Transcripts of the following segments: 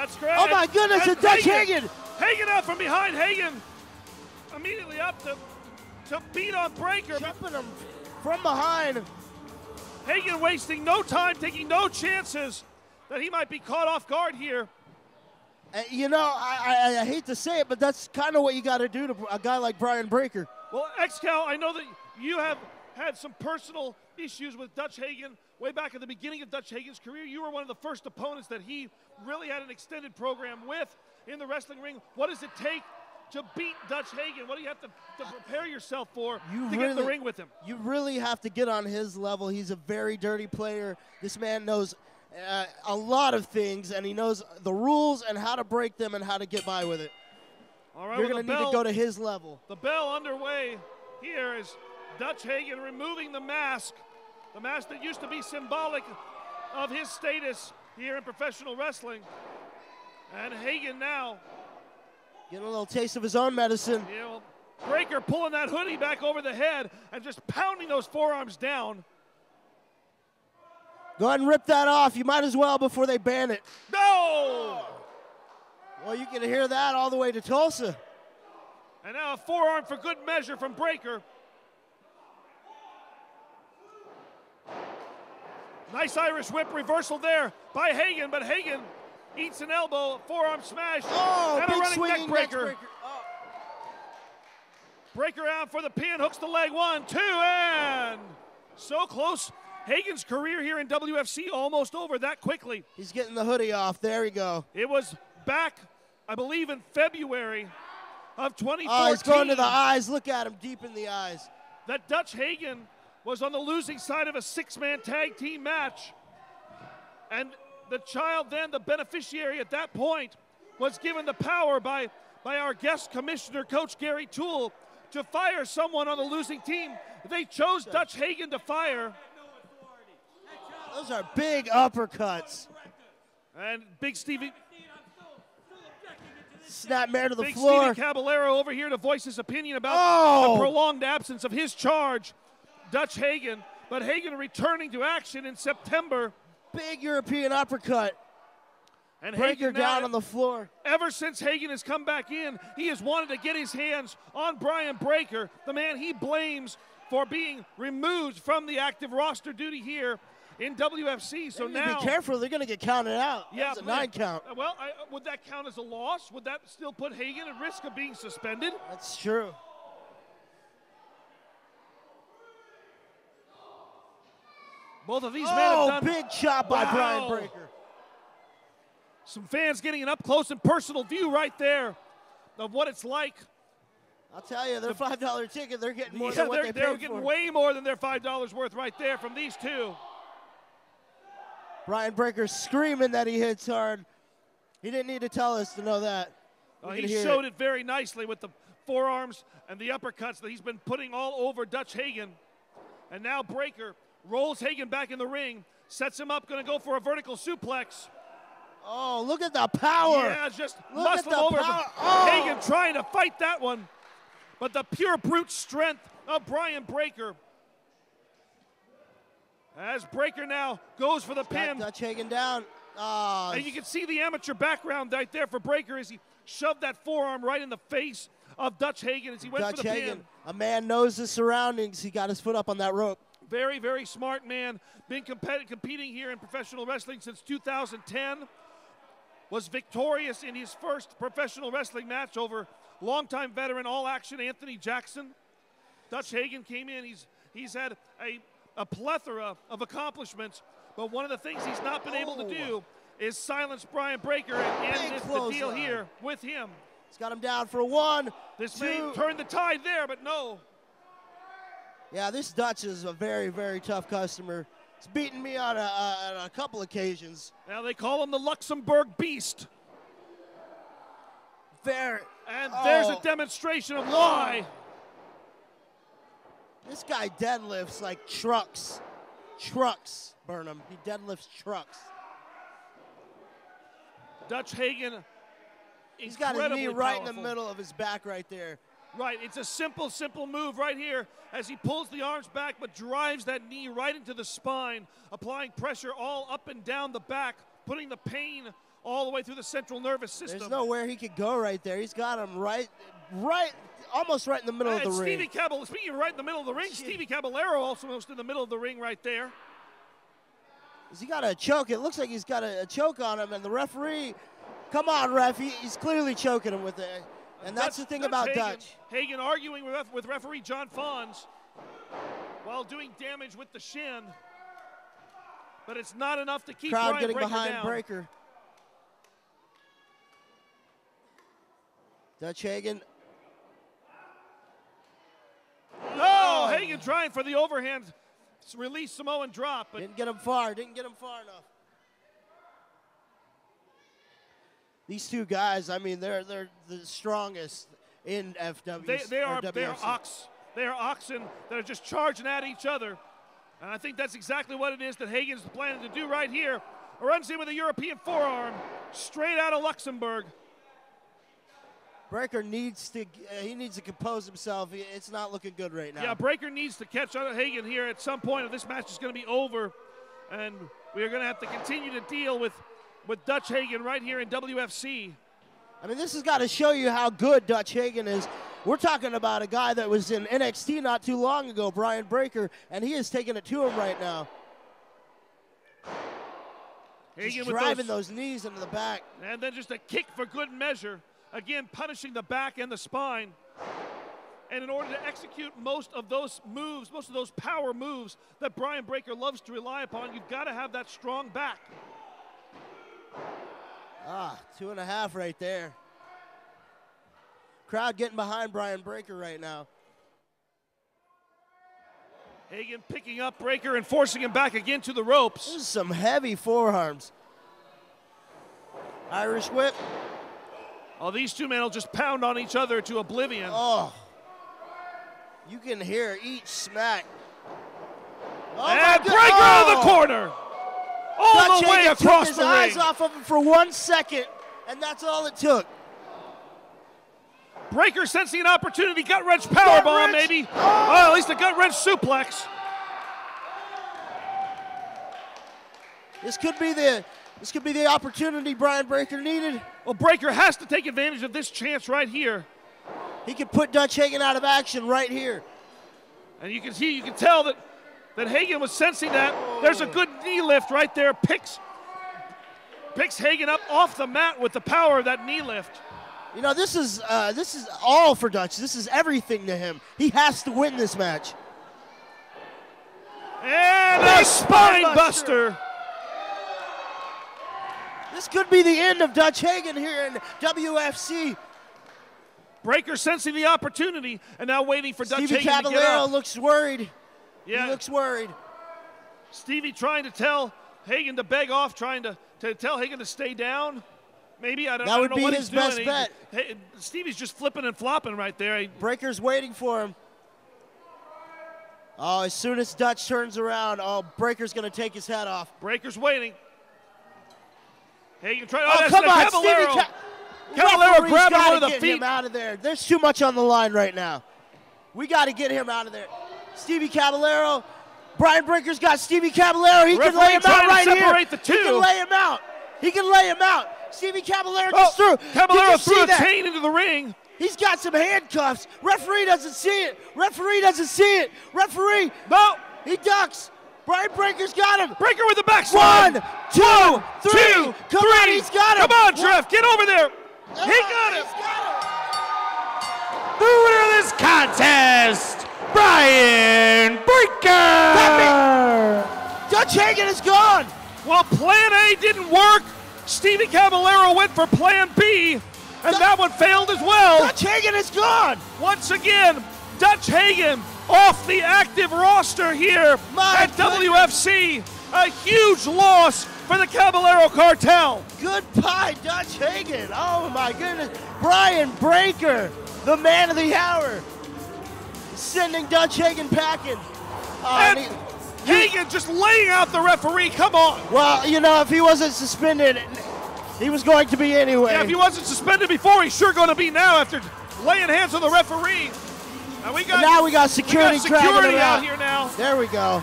That's great. Oh my goodness, and Dutch Hagen. Hagen out from behind. Hagen immediately up to beat on Breaker. Jumping him from behind. Hagen wasting no time, taking no chances that he might be caught off guard here. You know, I hate to say it, but that's kind of what you got to do to a guy like Brian Breaker. Well, XCal, I know that you have had some personal issues with Dutch Hagen way back at the beginning of Dutch Hagen's career. You were one of the first opponents that he really had an extended program with in the wrestling ring. What does it take to beat Dutch Hagen? What do you have to prepare yourself for to get in the ring with him? You really have to get on his level. He's a very dirty player. This man knows a lot of things, and he knows the rules and how to break them and how to get by with it. All right, you're going to need to go to his level. The bell underway here is Dutch Hagen removing the mask that used to be symbolic of his status here in professional wrestling. And Hagen now getting a little taste of his own medicine. Yeah, well, Breaker pulling that hoodie back over the head and just pounding those forearms down. Go ahead and rip that off. You might as well before they ban it. No! Well, you can hear that all the way to Tulsa. And now a forearm for good measure from Breaker. Nice Irish whip reversal there by Hagen, but Hagen eats an elbow, forearm smash, and a running neck breaker. Breaker out for the pin, hooks the leg, 1, 2, and so close. Hagen's career here in WFC almost over that quickly. He's getting the hoodie off. There we go. It was back, I believe, in February of 2014. Oh, he's going to the eyes. Look at him deep in the eyes. That Dutch Hagen was on the losing side of a 6-man tag team match. And the child then, the beneficiary at that point, was given the power by our guest commissioner, Coach Gary Toole, to fire someone on the losing team. They chose Dutch Hagen to fire. Those are big uppercuts. And Big Stevie. Snapmare to the Big floor. Stevie Caballero over here to voice his opinion about the prolonged absence of his charge, Dutch Hagen. But Hagen returning to action in September. Big European uppercut. And Breaker Hagen down on the floor. Ever since Hagen has come back in, he has wanted to get his hands on Brian Breaker, the man he blames for being removed from the active roster duty here in WFC. So now, be careful, they're going to get counted out. Yeah, that's a 9 count. Well, would that count as a loss? Would that still put Hagen at risk of being suspended? That's true. Both of these men have done. Big chop by Brian Breaker. Some fans getting an up-close and personal view right there of what it's like. I'll tell you, their $5 ticket, they're getting more than what they paid for. They're getting way more than their $5 worth right there from these two. Brian Breaker screaming that he hits hard. He didn't need to tell us to know that. He showed it very nicely with the forearms and the uppercuts that he's been putting all over Dutch Hagen. And now Breaker rolls Hagen back in the ring, sets him up, going to go for a vertical suplex. Oh, look at the power. Yeah, just muscling over. Hagen trying to fight that one. But the pure brute strength of Brian Breaker. As Breaker now goes for the pin. Dutch Hagen down. And you can see the amateur background right there for Breaker as he shoved that forearm right in the face of Dutch Hagen as he went for the pin. A man knows his surroundings. He got his foot up on that rope. Very, very smart man. Been competing here in professional wrestling since 2010. Was victorious in his first professional wrestling match over longtime veteran All Action Anthony Jackson. Dutch Hagen came in. He's had a plethora of accomplishments, but one of the things he's not been able to do is silence Brian Breaker and end the deal here with him. He's got him down for 1, This 2. may turn the tide there, but no. Yeah, this Dutch is a very, very tough customer. He's beaten me on a couple occasions. Now they call him the Luxembourg Beast. And there's a demonstration of why. This guy deadlifts like trucks. Trucks, Burnham. He deadlifts trucks. Dutch Hagen, he's got his knee right in the middle of his back right there. Right, it's a simple move right here as he pulls the arms back but drives that knee right into the spine, applying pressure all up and down the back, putting the pain all the way through the central nervous system. There's nowhere he could go right there. He's got him right, almost right in the middle of the ring. Speaking of right in the middle of the ring, Stevie Caballero also almost in the middle of the ring right there. Has he got a choke? It looks like he's got a choke on him, and the referee, come on, ref, he's clearly choking him with it. And that's the thing about Dutch. Hagen arguing with referee John Fons while doing damage with the shin. But it's not enough to keep Crowd Brian getting Breaker behind down. Breaker. Dutch Hagen. No, Hagen trying for the overhand release Samoan drop. But didn't get him far enough. These two guys, I mean, they're the strongest in FW. They are oxen that are just charging at each other. And I think that's exactly what it is that Hagen's planning to do right here. Runs in with a European forearm, straight out of Luxembourg. Breaker needs to compose himself. It's not looking good right now. Yeah, Breaker needs to catch on to Hagen here at some point, or this match is going to be over. And we are going to have to continue to deal with Dutch Hagen right here in WFC. I mean, this has got to show you how good Dutch Hagen is. We're talking about a guy that was in NXT not too long ago, Brian Breaker, and he is taking it to him right now. Just driving those knees into the back. And then just a kick for good measure. Again, punishing the back and the spine. And in order to execute most of those moves, most of those power moves that Brian Breaker loves to rely upon, you've got to have that strong back. 2.5 right there. Crowd getting behind Brian Breaker right now. Hagen picking up Breaker and forcing him back again to the ropes. This is some heavy forearms. Irish whip. Oh, these two men will just pound on each other to oblivion. Oh. You can hear each smack. Oh, and Breaker in the corner. All the way across the ring. Took his eyes off of him for 1 second, and that's all it took. Breaker sensing an opportunity, gut-wrench powerbomb maybe. Oh, at least a gut-wrench suplex. This could be the opportunity Brian Breaker needed. Well, Breaker has to take advantage of this chance right here. He can put Dutch Hagen out of action right here. And you can tell that Hagen was sensing that. There's a good knee lift right there. Picks Hagen up off the mat with the power of that knee lift. You know, this is all for Dutch. This is everything to him. He has to win this match. And a spine buster. This could be the end of Dutch Hagen here in WFC. Breaker sensing the opportunity and now waiting for Dutch Hagen to get up. Stevie Caballero looks worried. Yeah. He looks worried. Stevie trying to tell Hagen to beg off, trying to tell Hagen to stay down. Maybe, I don't know what he's doing. That would be his best bet. Stevie's just flipping and flopping right there. Breaker's waiting for him. Oh, as soon as Dutch turns around, Breaker's going to take his head off. Breaker's waiting. Hagen trying. Oh, come on, Stevie Caballero grabbing one of the feet. Get him out of there. There's too much on the line right now. We got to get him out of there. Stevie Caballero. Brian Breaker's got Stevie Caballero. He can lay him out right here. He can lay him out. He can lay him out. Stevie Caballero just threw. Caballero threw a chain into the ring. He's got some handcuffs. Referee doesn't see it. Referee doesn't see it. Referee. No. He ducks. Brian Breaker's got him. Breaker with the backslide. 1, 2, 3. Come on, he's got him. Come on, Jeff. Get over there. He got him. The winner of this contest, Brian Breaker. Dutch Hagen is gone. Well, plan A didn't work. Stevie Caballero went for plan B, and that one failed as well. Dutch Hagen is gone. Once again, Dutch Hagen off the active roster here at WFC. A huge loss for the Caballero cartel. Goodbye, Dutch Hagen. Oh, my goodness. Brian Breaker, the man of the hour, sending Dutch Hagen packing. Hagen just laying out the referee. Come on. Well, you know, if he wasn't suspended, he was going to be anyway. Yeah, if he wasn't suspended before, he's sure going to be now after laying hands on the referee. And now we got security dragging him out here now. There we go.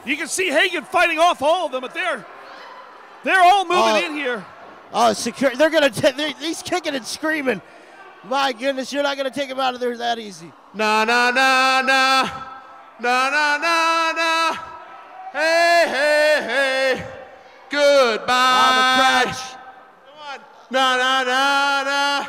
You can see Hagen fighting off all of them, but they're all moving in here. Oh, secure. He's kicking and screaming. My goodness, you're not gonna take him out of there that easy. Na na na na, na na na na. Hey hey hey. Goodbye. Come on. Na na na na.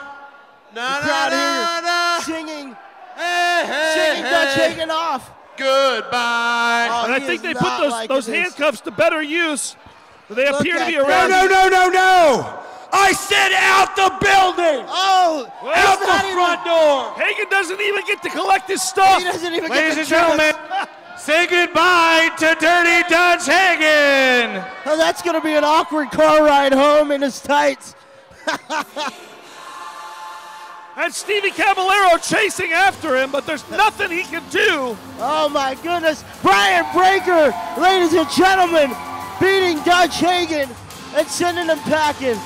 Na na na na. Singing. Hey hey Singing hey. Dutch Hagen off. Goodbye. And I think they put those handcuffs to better use. They appear to be around. No. I said out the building. Oh, out the front door. Hagen doesn't even get to collect his stuff. He doesn't even Ladies get and gentlemen, say goodbye to Dirty Dutch Hagen. Oh, that's going to be an awkward car ride home in his tights. And Stevie Caballero chasing after him, but there's nothing he can do. Oh, my goodness. Brian Breaker, ladies and gentlemen, beating Dutch Hagen and sending him packing.